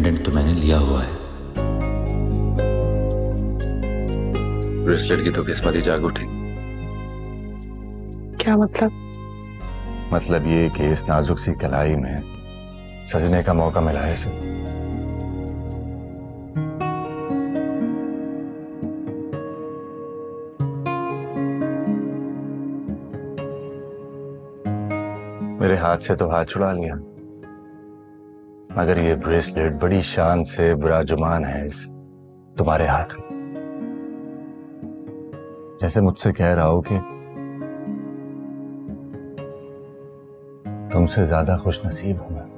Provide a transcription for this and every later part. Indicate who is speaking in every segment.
Speaker 1: Pendant तो मैंने लिया हुआ है।
Speaker 2: ब्रेसलेट की तो किस्मत ही जाग उठी।
Speaker 3: क्या मतलब?
Speaker 2: मतलब ये कि इस नाजुक सी कलाई में सजने का मौका मिला है इसे। मेरे हाथ से तो हाथ छुड़ा लिया, मगर ये ब्रेसलेट बड़ी शान से विराजमान है इस तुम्हारे हाथ में, जैसे मुझसे कह रहा हो कि तुमसे ज्यादा खुश नसीब हूं मैं।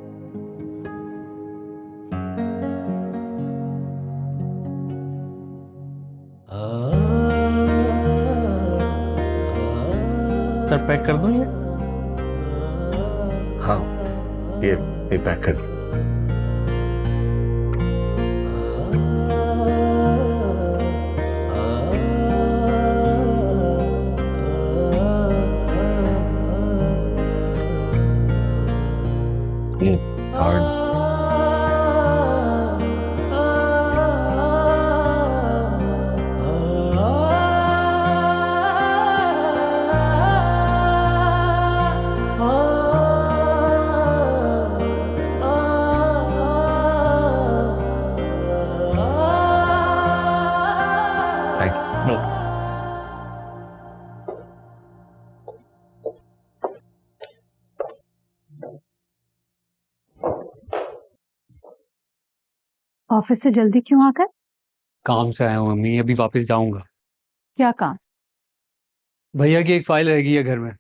Speaker 4: सर पैक कर दूं ये?
Speaker 2: हाँ, ये पैक कर दो। ये कार्ड
Speaker 4: नो।
Speaker 3: ऑफिस से जल्दी क्यों आकर?
Speaker 4: काम से आया हूँ मम्मी, अभी वापस जाऊंगा।
Speaker 3: क्या काम?
Speaker 4: भैया की एक फाइल रह गई है घर में,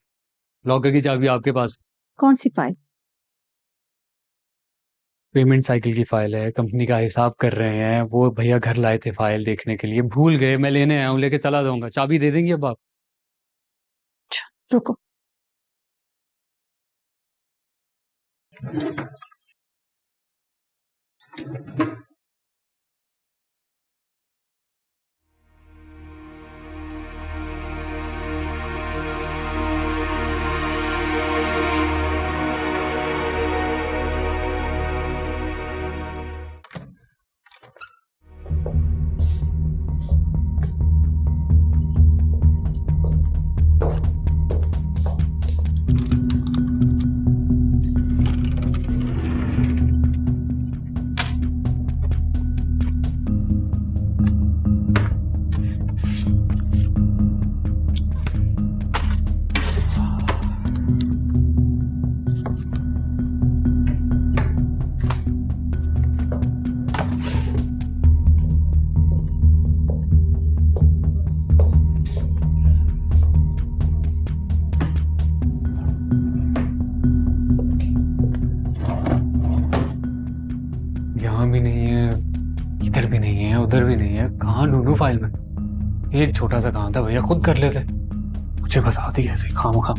Speaker 4: लॉकर की चाबी आपके पास।
Speaker 3: कौन सी फाइल?
Speaker 4: पेमेंट साइकिल की फाइल है, कंपनी का हिसाब कर रहे हैं। वो भैया घर लाए थे फाइल देखने के लिए, भूल गए, मैं लेने आया हूँ, लेके चला जाऊंगा। चाबी दे देंगे अब आप?
Speaker 3: रुको।
Speaker 4: यहाँ भी नहीं है, इधर भी नहीं है, उधर भी नहीं है। कहाँ ढूंढूं फाइल में? एक छोटा सा काम था, भैया खुद कर लेते, मुझे बस आती ऐसे खामखा।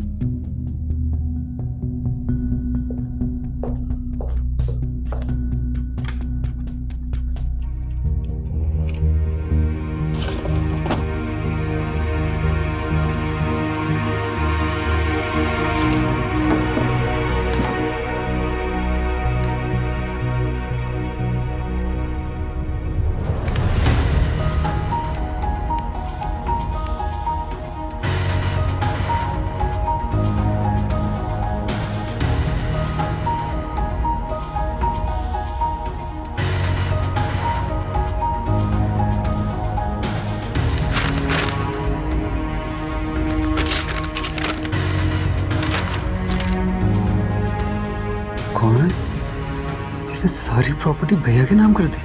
Speaker 4: कौन है जिसने सारी प्रॉपर्टी भैया के नाम कर दी?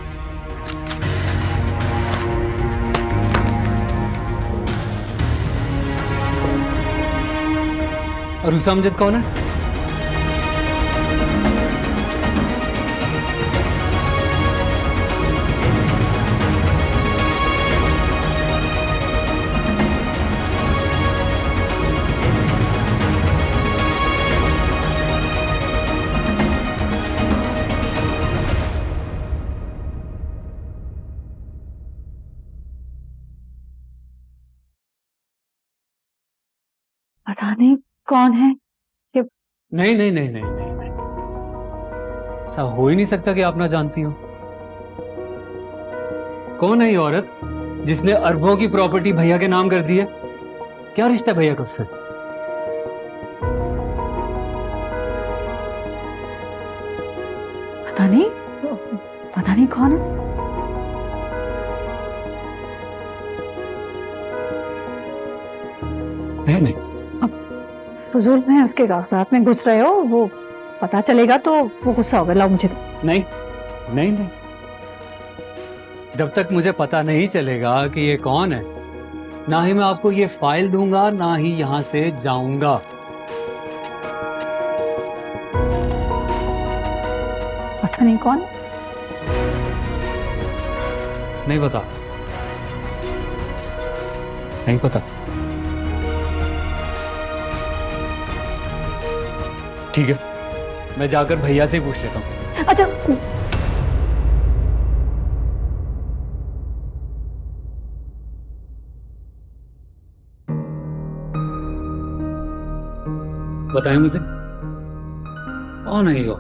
Speaker 4: और उस अमजद कौन है?
Speaker 3: पता नहीं कौन है।
Speaker 4: नहीं नहीं नहीं नहीं नहीं नहीं, ऐसा हो ही नहीं सकता कि आप ना जानती हो। कौन है ये औरत जिसने अरबों की प्रॉपर्टी भैया के नाम कर दी है? क्या रिश्ता है भैया कब से?
Speaker 3: पता नहीं कौन है।
Speaker 4: नहीं,
Speaker 3: फजूल में उसके कागजात में घुस रहे हो, वो पता चलेगा तो वो गुस्सा होगा। लाओ मुझे दो।
Speaker 4: नहीं, नहीं, नहीं। जब तक मुझे पता नहीं चलेगा कि ये कौन है, ना ही मैं आपको ये फाइल दूंगा, ना ही यहां से जाऊंगा।
Speaker 3: पता नहीं कौन।
Speaker 4: नहीं पता, नहीं पता। ठीक है, मैं जाकर भैया से ही पूछ लेता हूँ।
Speaker 3: अच्छा,
Speaker 4: बताएं मुझे, कौन है ये?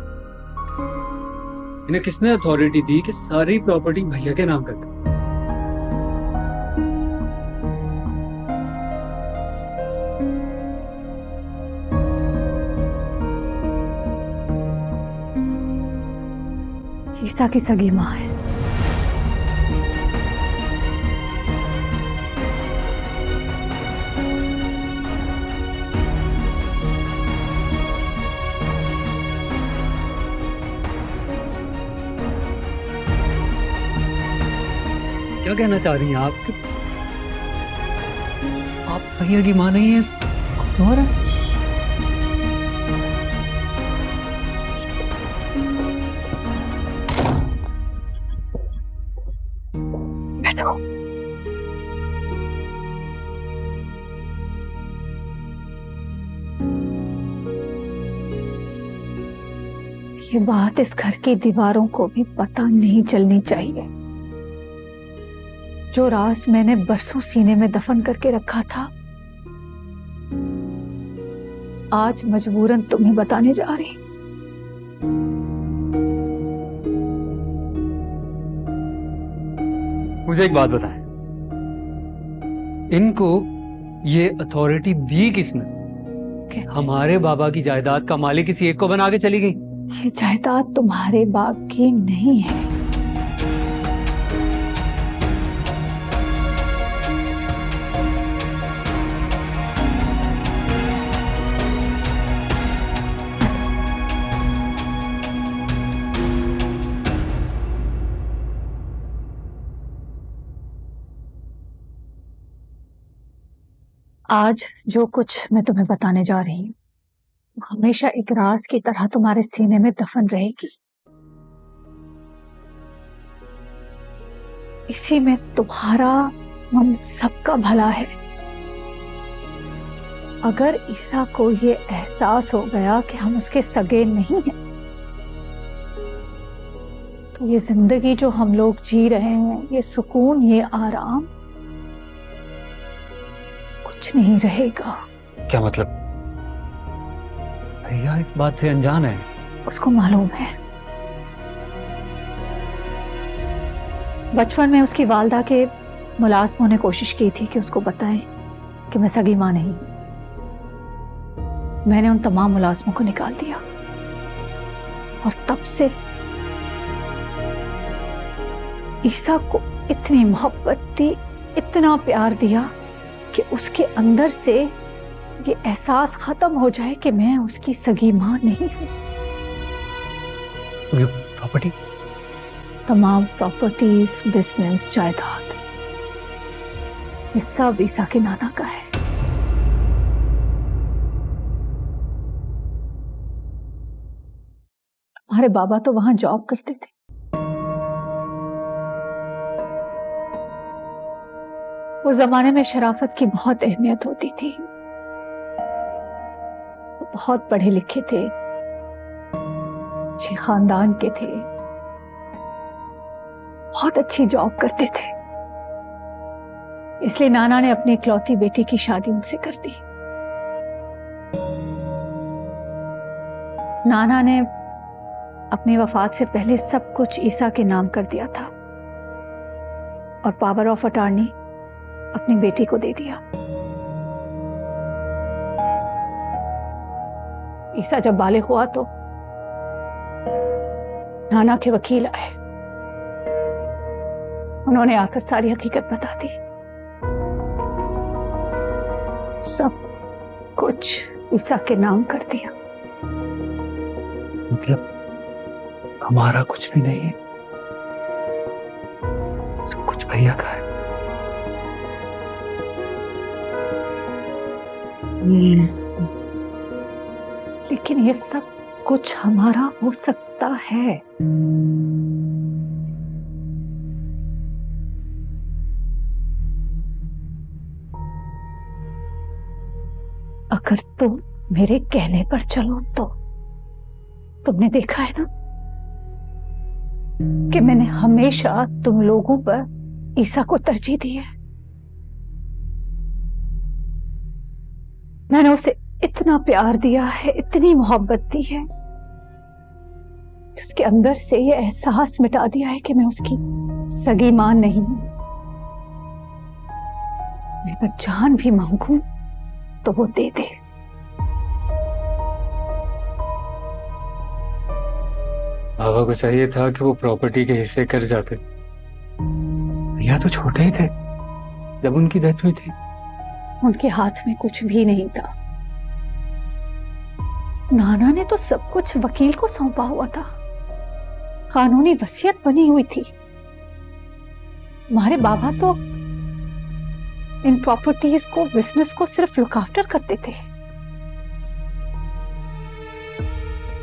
Speaker 4: इन्हें किसने अथॉरिटी दी कि सारी प्रॉपर्टी भैया के नाम कर दो?
Speaker 3: ईसा की सगी माँ है।
Speaker 4: क्या कहना चाह रही हैं आप? आप भैया की मां नहीं है, और है?
Speaker 3: बैठो। ये बात इस घर की दीवारों को भी पता नहीं चलनी चाहिए। जो राज मैंने बरसों सीने में दफन करके रखा था, आज मजबूरन तुम्हें बताने जा रही।
Speaker 4: मुझे एक बात बताएं, इनको ये अथॉरिटी दी किसने कि हमारे बाबा की जायदाद का मालिक किसी एक को बना के चली गई?
Speaker 3: ये जायदाद तुम्हारे बाप की नहीं है। आज जो कुछ मैं तुम्हें बताने जा रही हूँ, वो हमेशा एक राज की तरह तुम्हारे सीने में दफन रहेगी। इसी में तुम्हारा, हम सबका भला है। अगर ईसा को ये एहसास हो गया कि हम उसके सगे नहीं हैं, तो ये जिंदगी जो हम लोग जी रहे हैं, ये सुकून, ये आराम कुछ नहीं रहेगा।
Speaker 4: क्या मतलब? भैया इस बात से अनजान है?
Speaker 3: उसको मालूम है। बचपन में उसकी वालदा के मुलाजमों ने कोशिश की थी कि उसको बताएं कि मैं सगी मां नहीं। मैंने उन तमाम मुलाजमों को निकाल दिया और तब से ईसा को इतनी मोहब्बत दी, इतना प्यार दिया कि उसके अंदर से ये एहसास खत्म हो जाए कि मैं उसकी सगी मां नहीं हूं।
Speaker 4: ये प्रॉपर्टी,
Speaker 3: तमाम प्रॉपर्टीज, बिजनेस, जायदाद, ये सब ईसा के नाना का है। तुम्हारे बाबा तो वहां जॉब करते थे। उस जमाने में शराफत की बहुत अहमियत होती थी। वो बहुत पढ़े लिखे थे, अच्छे खानदान के थे, बहुत अच्छी जॉब करते थे। इसलिए नाना ने अपनी इकलौती बेटी की शादी उनसे कर दी। नाना ने अपनी वफात से पहले सब कुछ ईसा के नाम कर दिया था। और पावर ऑफ अटॉर्नी अपनी बेटी को दे दिया। ईसा जब बालिग हुआ तो नाना के वकील आए। उन्होंने आकर सारी हकीकत बता दी। सब कुछ ईसा के नाम कर दिया।
Speaker 4: मतलब हमारा कुछ भी नहीं है, सब कुछ भैया का है।
Speaker 3: लेकिन ये सब कुछ हमारा हो सकता है। अगर तुम मेरे कहने पर चलो तो तुमने देखा है ना कि मैंने हमेशा तुम लोगों पर ईसा को तरजीह दी है। मैंने उसे इतना प्यार दिया है, इतनी मोहब्बत दी है, उसके अंदर से ये एहसास मिटा दिया है कि मैं उसकी सगी मां नहीं हूं। मैं अगर जान भी मांगूं तो वो दे दे।
Speaker 4: बाबा को चाहिए था कि वो प्रॉपर्टी के हिस्से कर जाते। भैया तो छोटे ही थे जब उनकी डेथ हुई थी।
Speaker 3: उनके हाथ में कुछ भी नहीं था। नाना ने तो सब कुछ वकील को सौंपा हुआ था। कानूनी वसीयत बनी हुई थी। हमारे बाबा तो इन प्रॉपर्टीज को, बिजनेस को सिर्फ लुक आफ्टर करते थे।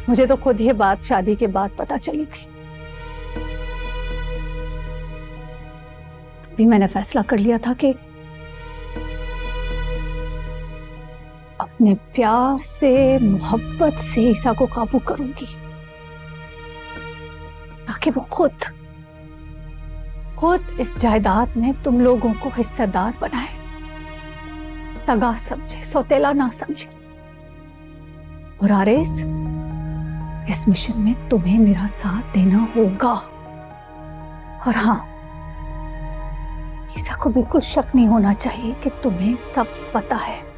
Speaker 3: मुझे तो खुद ये बात शादी के बाद पता चली थी। तभी मैंने फैसला कर लिया था कि अपने प्यार से, मोहब्बत से ईसा को काबू करूंगी, ताकि वो खुद इस जायदाद में तुम लोगों को हिस्सेदार बनाए, सगा समझे, सौतेला ना समझे। और आरेस, इस मिशन में तुम्हें मेरा साथ देना होगा। और हाँ, ईसा को बिल्कुल शक नहीं होना चाहिए कि तुम्हें सब पता है।